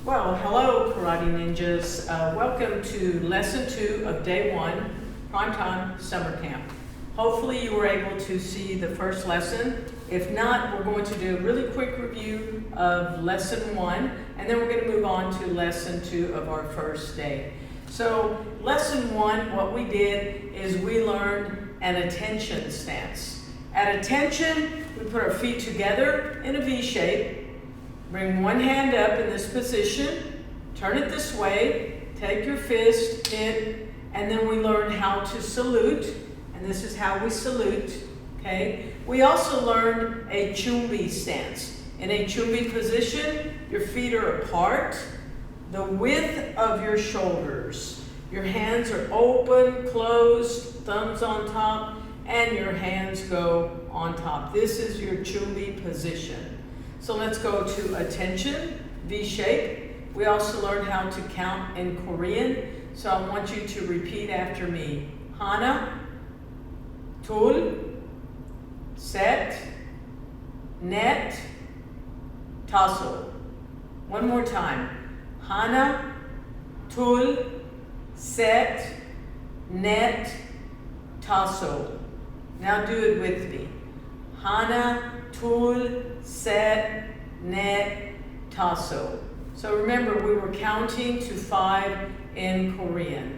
Well, hello, Karate Ninjas. Welcome to Lesson 2 of Day 1, Primetime Summer Camp. Hopefully you were able to see the first lesson. If not, we're going to do a really quick review of Lesson 1, and then we're going to move on to Lesson 2 of our first day. So, Lesson 1, what we did is we learned an attention stance. At attention, we put our feet together in a V shape. Bring one hand up in this position, turn it this way, take your fist, hit, and then we learn how to salute, and this is how we salute, okay? We also learned a chumbi stance. In a chumbi position, your feet are apart, the width of your shoulders. Your hands are open, closed, thumbs on top, and your hands go on top. This is your chumbi position. So let's go to attention, V shape. We also learned how to count in Korean. So I want you to repeat after me. Hana, tul, set, net, tasso. One more time. Hana, tul, set, net, tasso. Now do it with me. Hana, tul, set, net, tasso. So remember, we were counting to 5 in Korean.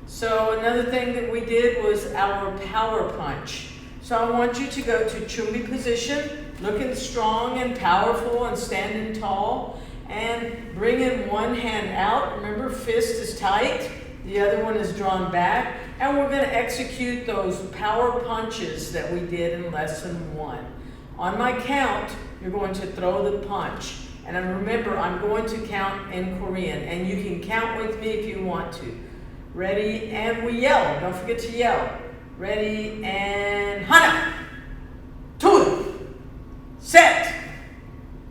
So another thing that we did was our power punch. So I want you to go to chumbi position, looking strong and powerful and standing tall, and bring in one hand out. Remember, fist is tight, the other one is drawn back, and we're going to execute those power punches that we did in lesson 1. On my count, you're going to throw the punch. And remember, I'm going to count in Korean, and you can count with me if you want to. Ready, and we yell. Don't forget to yell. Ready, and hana, tul, set,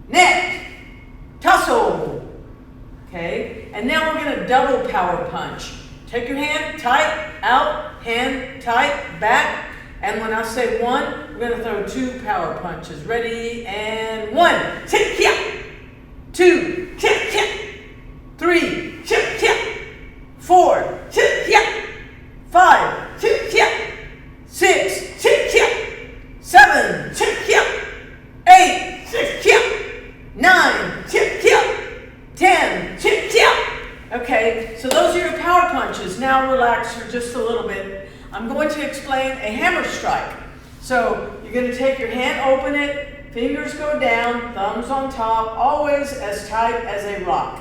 net, tasso. Okay, and now we're going to double power punch. Take your hand tight, out, hand tight, back. And when I say 1, we're going to throw 2 power punches. Ready, and 1, chip, chip. 2, chip, chip. 3, chip, chip. 4, chip, chip. 5, chip, chip. 6, chip, chip. 7, chip, chip. 8, chip, chip. 9, chip, chip. 10, chip, chip. Okay, so those are your power punches. Now relax for just a little bit. I'm going to explain a hammer strike. So you're going to take your hand, open it, fingers go down, thumbs on top, always as tight as a rock.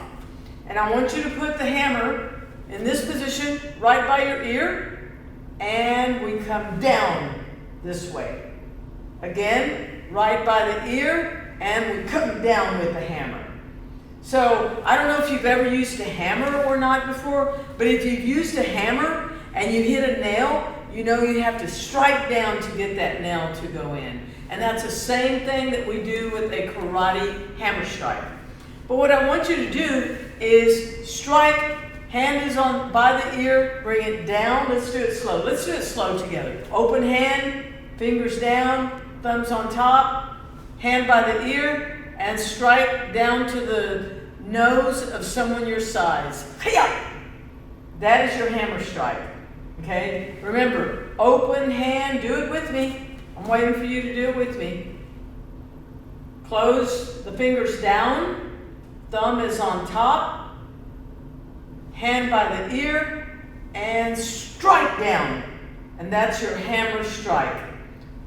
And I want you to put the hammer in this position right by your ear, and we come down this way. Again, right by the ear, and we come down with the hammer. So I don't know if you've ever used a hammer or not before, but if you've used a hammer and you hit a nail, you know you have to strike down to get that nail to go in. And that's the same thing that we do with a karate hammer strike. But what I want you to do is strike, hand is on by the ear, bring it down. Let's do it slow. Let's do it slow together. Open hand, fingers down, thumbs on top, hand by the ear, and strike down to the nose of someone your size. Hi-ya! That is your hammer strike. Okay? Remember, open hand, do it with me. I'm waiting for you to do it with me. Close the fingers down, thumb is on top, hand by the ear, and strike down. And that's your hammer strike.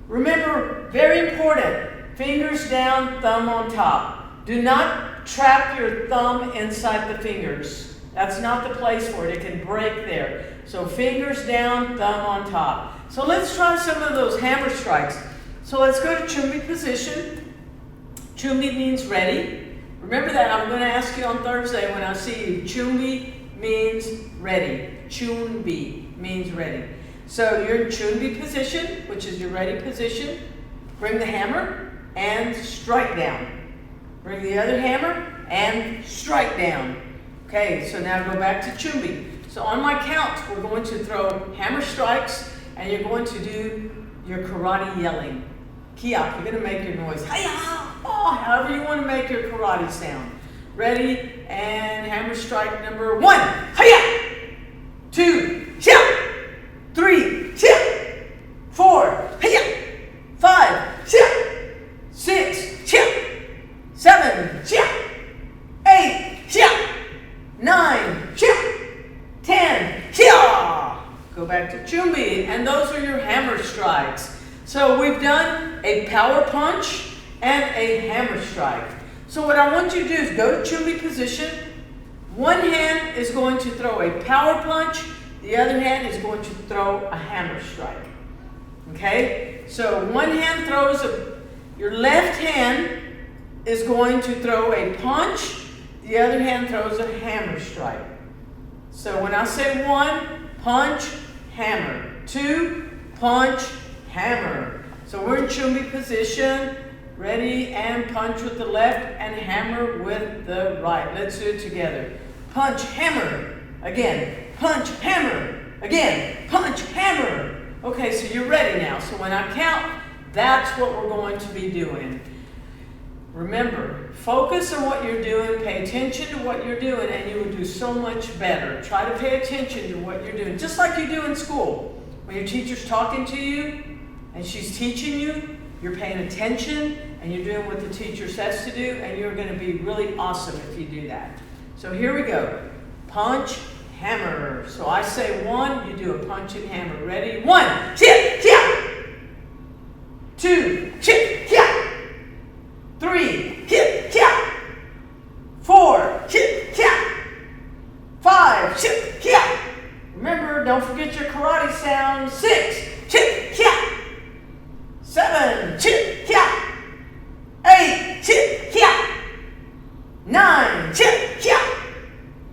Remember, very important, fingers down, thumb on top. Do not trap your thumb inside the fingers. That's not the place for it. It can break there. So fingers down, thumb on top. So let's try some of those hammer strikes. So let's go to chumbi position. Chumbi means ready. Remember that. I'm going to ask you on Thursday when I see you. Chumbi means ready. Chumbi means ready. So you're in chumbi position, which is your ready position. Bring the hammer and strike down. Bring the other hammer and strike down. Okay, so now go back to chumbi. So on my count, we're going to throw hammer strikes, and you're going to do your karate yelling. Kiak, you're going to make your noise. Hi-ya! Oh, however you want to make your karate sound. Ready, and strike number 1. Hiya! 2, hiya! 3, hiya! 4, hiya! 5, hiya! 6, hiya! 7, hiya! 8, hiya! 9, hiya! 10, hiya! Go back to chumbi, and those are your hammer strikes. So we've done a power punch and a hammer strike. So what I want you to do is go to chumbi position. One hand is going to throw a power punch. The other hand is going to throw a hammer strike. Okay? So one hand throws your left hand is going to throw a punch. The other hand throws a hammer strike. So when I say 1, punch, hammer. 2, punch, hammer. So we're in chumbi position. Ready, and punch with the left and hammer with the right. Let's do it together. Punch, hammer. Again. Punch, hammer. Again. Punch, hammer. Okay, so you're ready now. So when I count, that's what we're going to be doing. Remember, focus on what you're doing, pay attention to what you're doing, and you will do so much better. Try to pay attention to what you're doing, just like you do in school. When your teacher's talking to you and she's teaching you, you're paying attention and you're doing what the teacher says to do, and you're going to be really awesome if you do that. So here we go. Punch, hammer. So I say 1, you do a punch and hammer. Ready? 1, chip, yeah. 2, chip, yeah. 3, chip, yeah. 4, chip, yeah. 5, chip, yeah. Remember, don't forget your karate sound. 6, chip, yeah. 7, chip, yeah. 8, chip, yeah. 9, chip, yeah.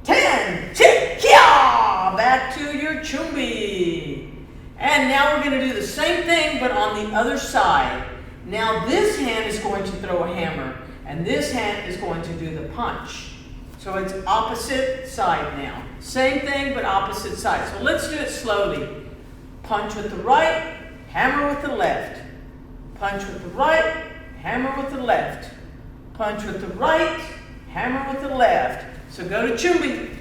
10, chip, yeah. Back to your chumbi. And now we're going to do the same thing, but on the other side. Now this hand is going to throw a hammer, and this hand is going to do the punch. So it's opposite side now. Same thing, but opposite side. So let's do it slowly. Punch with the right, hammer with the left. Punch with the right, hammer with the left. Punch with the right, hammer with the left. So go to chumbi.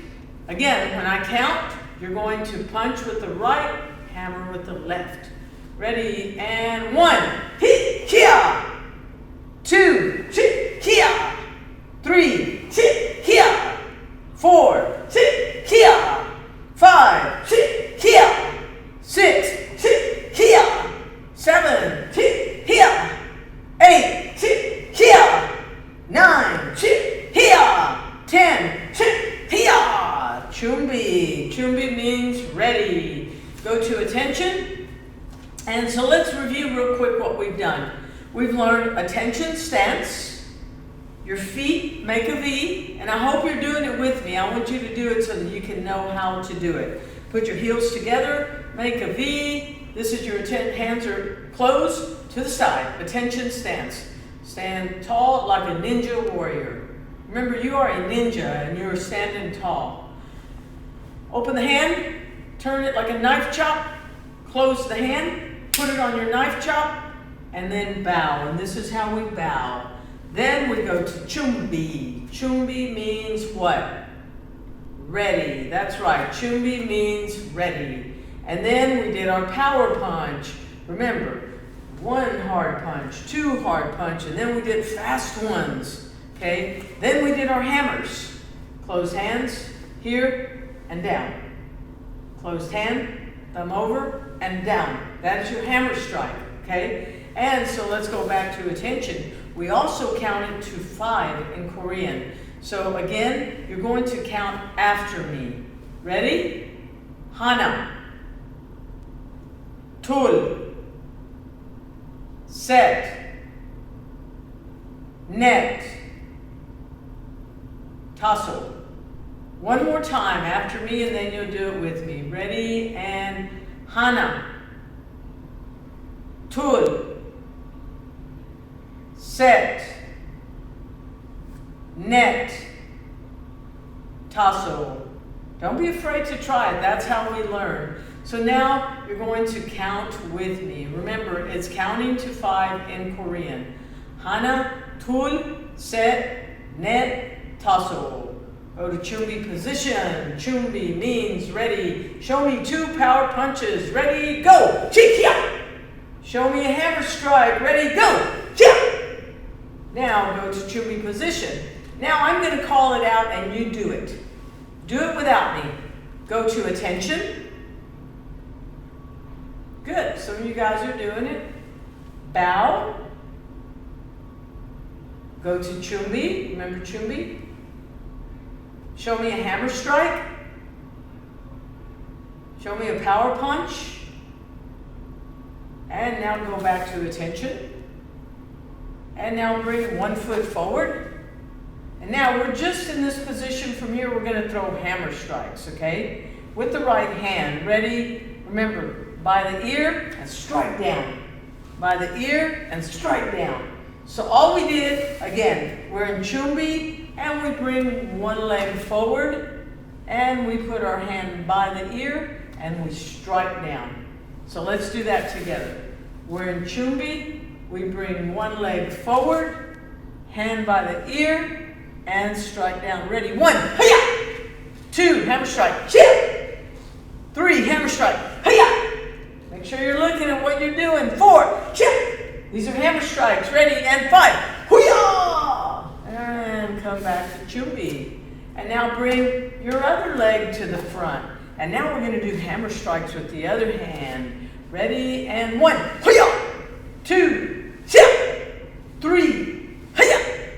Again, when I count, you're going to punch with the right, hammer with the left. Ready, and 1, hit, kia. 2, hit, kia. 3, hit, kia. 4, hit, kia. 5, hit, kia. 6, hit, kia. 7, hit, kia. 8, hit, kia. 9, hit, kia. 10, hit, kia. Chumbi. Chumbi means ready. Go to attention. And so let's review real quick what we've done. We've learned attention stance. Your feet make a V, and I hope you're doing it with me. I want you to do it so that you can know how to do it. Put your heels together, make a V. This is your hands are closed to the side. Attention stance. Stand tall like a ninja warrior. Remember, you are a ninja and you're standing tall. Open the hand, turn it like a knife chop, close the hand. Put it on your knife chop, and then bow. And this is how we bow. Then we go to chumbi. Chumbi means what? Ready. That's right. Chumbi means ready. And then we did our power punch. Remember, 1 hard punch, 2 hard punch, and then we did fast ones. Okay? Then we did our hammers. Closed hands, here and down. Closed hand, thumb over, and down. That is your hammer strike, okay? And so let's go back to attention. We also counted to 5 in Korean. So again, you're going to count after me. Ready? Hana. Tul. Set. Net. Tassel. One more time after me, and then you'll do it with me. Ready? And Hana. Tul. Set. Net. Tassel. Don't be afraid to try it. That's how we learn. So now you're going to count with me. Remember, it's counting to 5 in Korean. Hana, tul, set, net, tassel. Go to Chumbi position. Chumbi means ready. Show me 2 power punches. Ready, go. Chi-kia. Show me a hammer strike. Ready, go. Chia. Now go to Chumbi position. Now I'm going to call it out and you do it. Do it without me. Go to attention. Good. Some of you guys are doing it. Bow. Go to Chumbi. Remember Chumbi? Show me a hammer strike. Show me a power punch. And now go back to attention. And now bring 1 foot forward. And now we're just in this position. From here we're going to throw hammer strikes, okay? With the right hand. Ready? Remember, by the ear and strike down. By the ear and strike down. So all we did, again, we're in Chumbi. And we bring 1 leg forward, and we put our hand by the ear, and we strike down. So let's do that together. We're in Chumbi, we bring 1 leg forward, hand by the ear, and strike down. Ready? 1, hiya! 2, hammer strike, chia! 3, hammer strike, hiya! Make sure you're looking at what you're doing. 4, chia! These are hammer strikes. Ready? And 5, hoo-yah! And come back to Chumbi. And now bring your other leg to the front. And now we're going to do hammer strikes with the other hand. Ready? And 1, hiya! 2, hiya! 3, hiya!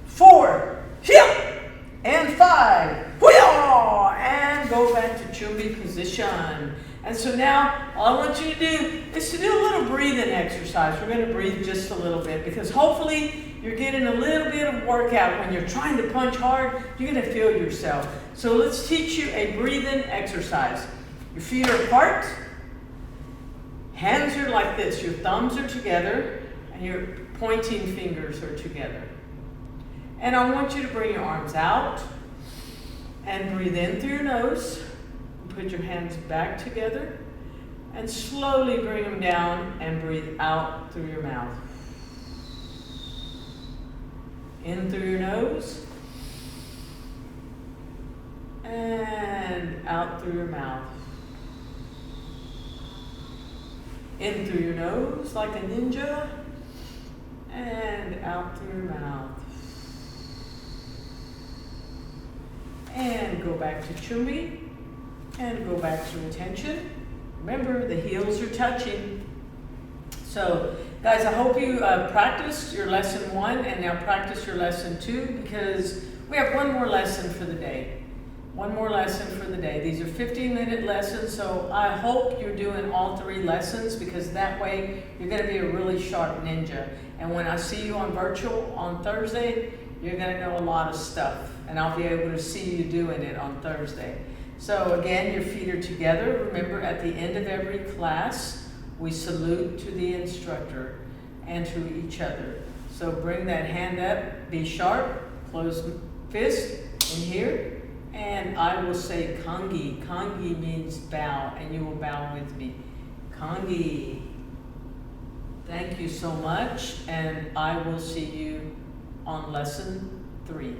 4, hiya! And 5, hiya! And go back to Chumbi position. And so now all I want you to do is to do a little breathing exercise. We're going to breathe just a little bit because hopefully you're getting a little bit of workout. When you're trying to punch hard, you're going to feel yourself. So let's teach you a breathing exercise. Your feet are apart. Hands are like this. Your thumbs are together and your pointing fingers are together. And I want you to bring your arms out and breathe in through your nose. Put your hands back together and slowly bring them down and breathe out through your mouth. In through your nose and out through your mouth. In through your nose like a ninja and out through your mouth. And go back to Chumbi. And go back to attention. Remember, the heels are touching. So, guys, I hope you practiced your lesson 1 and now practice your lesson 2 because we have 1 more lesson for the day. 1 more lesson for the day. These are 15-minute lessons, so I hope you're doing all 3 lessons because that way you're going to be a really sharp ninja. And when I see you on virtual on Thursday, you're going to know a lot of stuff. And I'll be able to see you doing it on Thursday. So again, your feet are together. Remember, at the end of every class, we salute to the instructor and to each other. So bring that hand up, be sharp, close fist in here, and I will say Kangi. Kangi means bow, and you will bow with me. Kangi. Thank you so much, and I will see you on lesson 3.